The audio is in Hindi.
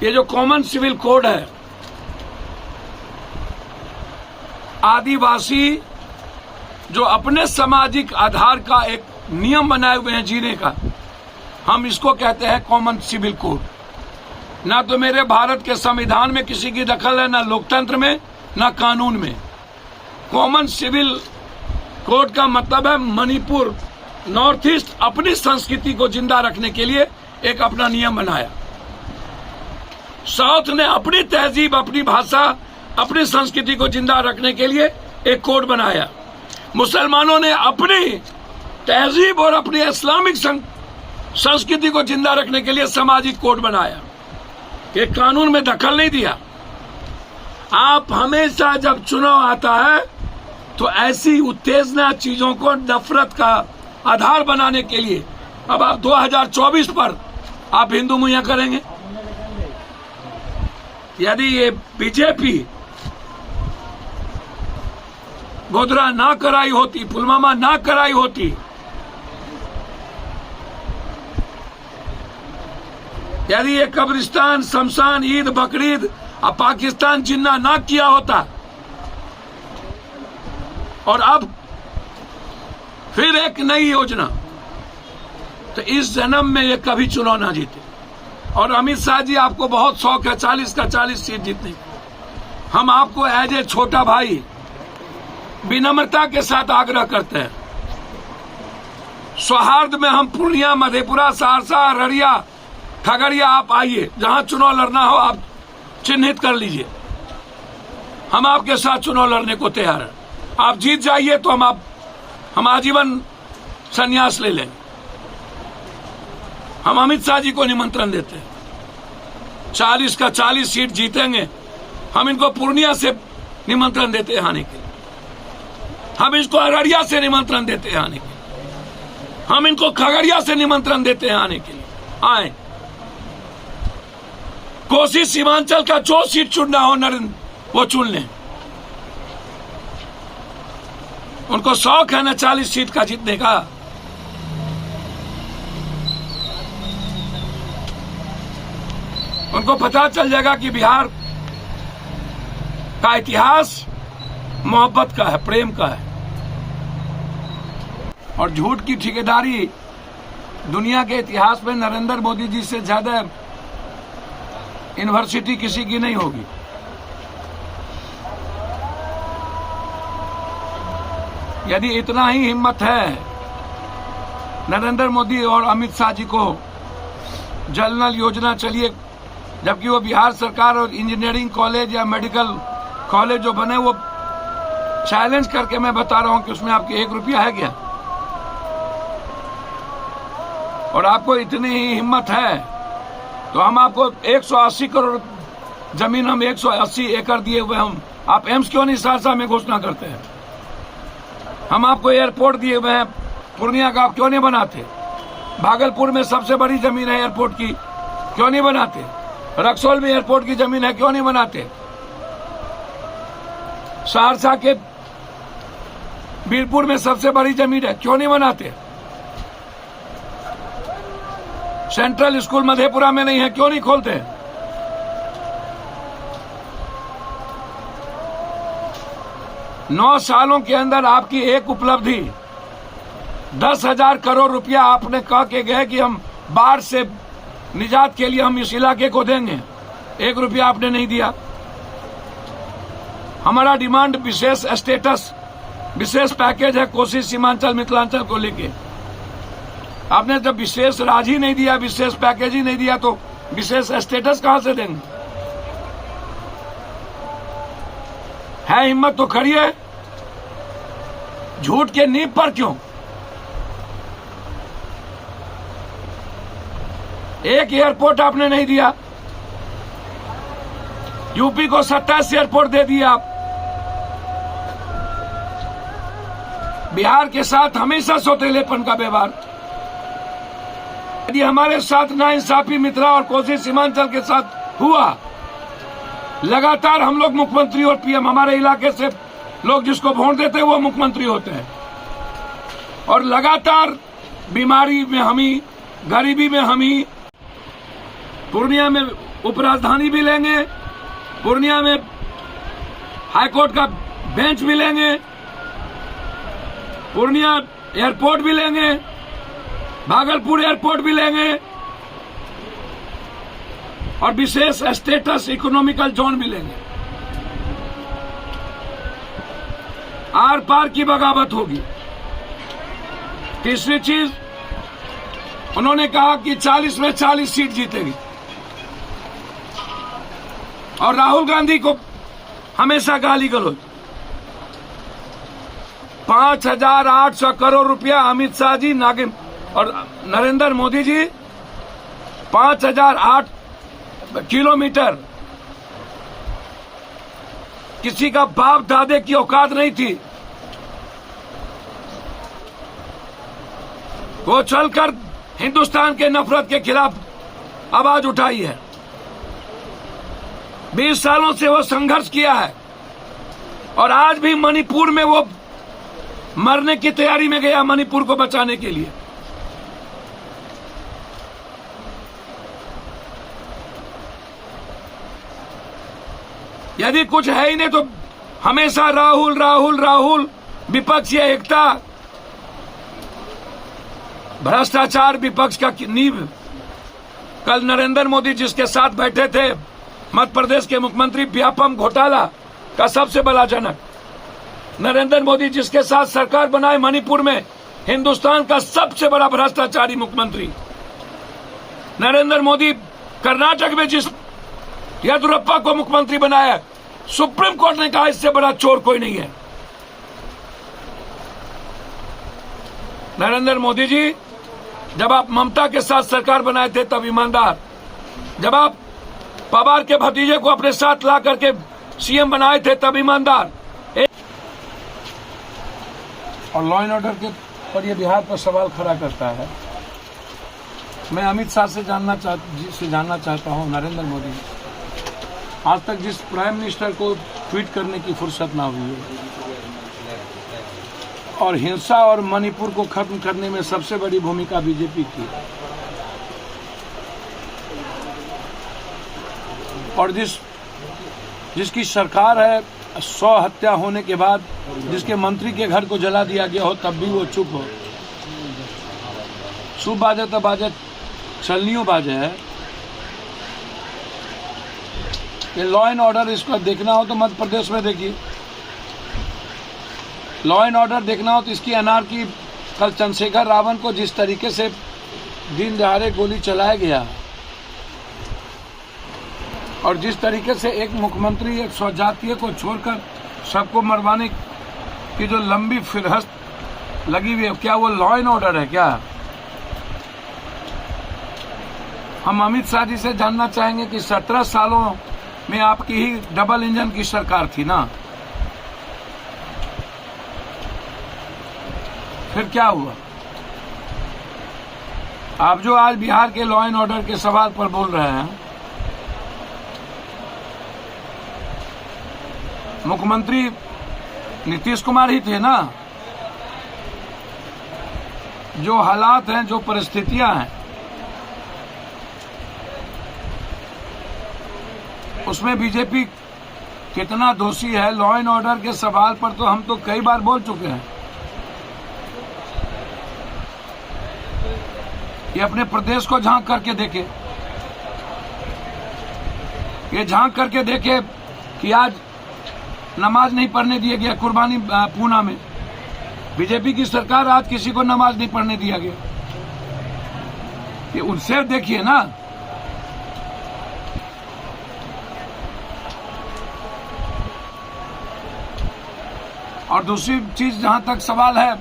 ये जो कॉमन सिविल कोड है, आदिवासी जो अपने सामाजिक आधार का एक नियम बनाए हुए हैं जीने का, हम इसको कहते हैं कॉमन सिविल कोड। ना तो मेरे भारत के संविधान में किसी की दखल है, ना लोकतंत्र में, ना कानून में। कॉमन सिविल कोड का मतलब है मणिपुर, नॉर्थ ईस्ट अपनी संस्कृति को जिंदा रखने के लिए एक अपना नियम बनाया। साउथ ने अपनी तहजीब, अपनी भाषा, अपनी संस्कृति को जिंदा रखने के लिए एक कोड बनाया। मुसलमानों ने अपनी तहजीब और अपनी इस्लामिक संस्कृति को जिंदा रखने के लिए सामाजिक कोड बनाया। ये कानून में दखल नहीं दिया। आप हमेशा जब चुनाव आता है तो ऐसी उत्तेजना चीजों को नफरत का आधार बनाने के लिए, अब आप 2024 पर आप हिंदू मुहैया करेंगे। यदि ये बीजेपी गोधरा ना कराई होती, पुलवामा ना कराई होती, यदि ये कब्रिस्तान, शमशान, ईद, बकरीद और पाकिस्तान जिन्ना ना किया होता, और अब फिर एक नई योजना, तो इस जन्म में ये कभी चुनाव ना जीते। और अमित शाह जी, आपको बहुत शौक है 40 का 40 सीट जीतने की। हम आपको एज ए छोटा भाई विनम्रता के साथ आग्रह करते हैं। सौहार्द में हम पूर्णिया, मधेपुरा, सहरसा, अररिया, खगड़िया, आप आइए, जहां चुनाव लड़ना हो आप चिन्हित कर लीजिए। हम आपके साथ चुनाव लड़ने को तैयार हैं। आप जीत जाइए तो हम आजीवन संन्यास ले लेंगे। हम अमित शाह जी को निमंत्रण देते हैं। 40 का 40 सीट जीतेंगे। हम इनको पूर्णिया से निमंत्रण देते हैं आने के लिए। हम इसको अररिया से निमंत्रण देते हैं आने के लिए। हम इनको खगड़िया से निमंत्रण देते हैं आने के लिए। आए, कोसी सीमांचल का जो सीट चुनना हो नरेंद्र, वो चुन लें। उनको शौक है ना 40 सीट का जीतने का। उनको पता चल जाएगा कि बिहार का इतिहास मोहब्बत का है, प्रेम का है। और झूठ की ठेकेदारी दुनिया के इतिहास में नरेंद्र मोदी जी से ज्यादा यूनिवर्सिटी किसी की नहीं होगी। यदि इतना ही हिम्मत है नरेंद्र मोदी और अमित शाह जी को, जल नल योजना चलिए, जबकि वो बिहार सरकार और इंजीनियरिंग कॉलेज या मेडिकल कॉलेज जो बने, वो चैलेंज करके मैं बता रहा हूं कि उसमें आपकी 1 रुपया है क्या? और आपको इतनी ही हिम्मत है तो हम आपको 180 करोड़ जमीन, हम 180 एकड़ दिए हुए, हम आप एम्स क्यों नहीं सहरसा में घोषणा करते हैं? हम आपको एयरपोर्ट दिए हुए हैं, पूर्णिया का आप क्यों नहीं बनाते? भागलपुर में सबसे बड़ी जमीन है एयरपोर्ट की, क्यों नहीं बनाते? रक्सौल में एयरपोर्ट की जमीन है, क्यों नहीं बनाते? सहरसा के बीरपुर में सबसे बड़ी जमीन है, क्यों नहीं बनाते? सेंट्रल स्कूल मधेपुरा में नहीं है, क्यों नहीं खोलते? नौ सालों के अंदर आपकी एक उपलब्धि, 10,000 करोड़ रुपया आपने कह के गए कि हम बाढ़ से निजात के लिए हम इस इलाके को देंगे। 1 रुपया आपने नहीं दिया। हमारा डिमांड विशेष स्टेटस, विशेष पैकेज है कोसी सीमांचल मिथिलांचल को लेके। आपने जब विशेष राज ही नहीं दिया, विशेष पैकेज ही नहीं दिया, तो विशेष स्टेटस कहां से देंगे? है हिम्मत तो खड़ी है। झूठ के नींव पर क्यों? एक एयरपोर्ट आपने नहीं दिया। यूपी को 27 एयरपोर्ट दे दिया आप। बिहार के साथ हमेशा सौतेलेपन का व्यवहार। यदि हमारे साथ नाइंसाफी मिथिला और कोसी सीमांचल के साथ हुआ, लगातार हम लोग मुख्यमंत्री और पीएम, हमारे इलाके से लोग जिसको वोट देते हैं वो मुख्यमंत्री होते हैं, और लगातार बीमारी में हमी, गरीबी में हमी, पूर्णिया में उपराजधानी भी लेंगे, पूर्णिया में हाईकोर्ट का बेंच भी लेंगे, पूर्णिया एयरपोर्ट भी लेंगे, भागलपुर एयरपोर्ट भी लेंगे और विशेष स्टेटस इकोनॉमिकल जोन भी लेंगे। आर पार की बगावत होगी। तीसरी चीज, उन्होंने कहा कि 40 में 40 सीट जीतेगी और राहुल गांधी को हमेशा गाली गलौज। 5,800 करोड़ रुपया अमित शाह जी नागिन और नरेंद्र मोदी जी 5,008 किलोमीटर। किसी का बाप दादे की औकात नहीं थी। वो चलकर हिंदुस्तान के नफरत के खिलाफ आवाज उठाई है। 20 सालों से वो संघर्ष किया है और आज भी मणिपुर में वो मरने की तैयारी में गया, मणिपुर को बचाने के लिए। यदि कुछ है ही नहीं तो हमेशा राहुल राहुल राहुल, विपक्षीय एकता, भ्रष्टाचार विपक्ष का नींव। कल नरेंद्र मोदी जिसके साथ बैठे थे, मध्य प्रदेश के मुख्यमंत्री, व्यापम घोटाला का सबसे बड़ा जनक। नरेंद्र मोदी जिसके साथ सरकार बनाए मणिपुर में, हिंदुस्तान का सबसे बड़ा भ्रष्टाचारी मुख्यमंत्री। नरेंद्र मोदी कर्नाटक में जिस येदियुरप्पा को मुख्यमंत्री बनाया, सुप्रीम कोर्ट ने कहा इससे बड़ा चोर कोई नहीं है। नरेंद्र मोदी जी, जब आप ममता के साथ सरकार बनाए थे तब ईमानदार, जब आप पवार के भतीजे को अपने साथ ला करके सीएम बनाए थे तब ईमानदार। और लॉ एंड ऑर्डर के पर ये बिहार पर सवाल खड़ा करता है। मैं अमित शाह से जानना चाहता हूं, नरेंद्र मोदी, आज तक जिस प्राइम मिनिस्टर को ट्वीट करने की फुर्सत ना हुई है और हिंसा और मणिपुर को खत्म करने में सबसे बड़ी भूमिका बीजेपी की, और जिसकी सरकार है, 100 हत्या होने के बाद जिसके मंत्री के घर को जला दिया गया हो तब भी वो चुप हो। शुभ बाजे तो बाजे, चलनियों बाजे है। ये लॉ एंड ऑर्डर, इसको देखना हो तो मध्य प्रदेश में देखिए। लॉ एंड ऑर्डर देखना हो तो इसकी अनारकी, कल चंद्रशेखर रावण को जिस तरीके से दिन दहाड़े गोली चलाया गया और जिस तरीके से एक मुख्यमंत्री एक स्वजातीय को छोड़कर सबको मरवाने की जो लंबी फिरहस्त लगी हुई है, क्या वो लॉ एंड ऑर्डर है क्या? हम अमित शाह जी से जानना चाहेंगे कि 17 सालों में आपकी ही डबल इंजन की सरकार थी ना, फिर क्या हुआ? आप जो आज बिहार के लॉ एंड ऑर्डर के सवाल पर बोल रहे हैं, मुख्यमंत्री नीतीश कुमार ही थे ना। जो हालात हैं, जो परिस्थितियां हैं, उसमें बीजेपी कितना दोषी है? लॉ एंड ऑर्डर के सवाल पर तो हम तो कई बार बोल चुके हैं। ये अपने प्रदेश को झांक करके देखे, ये झांक करके देखे कि आज नमाज नहीं पढ़ने दिया गया कुर्बानी पूना में। बीजेपी की सरकार, आज किसी को नमाज नहीं पढ़ने दिया गया। ये उनसे देखिए ना। और दूसरी चीज जहां तक सवाल है,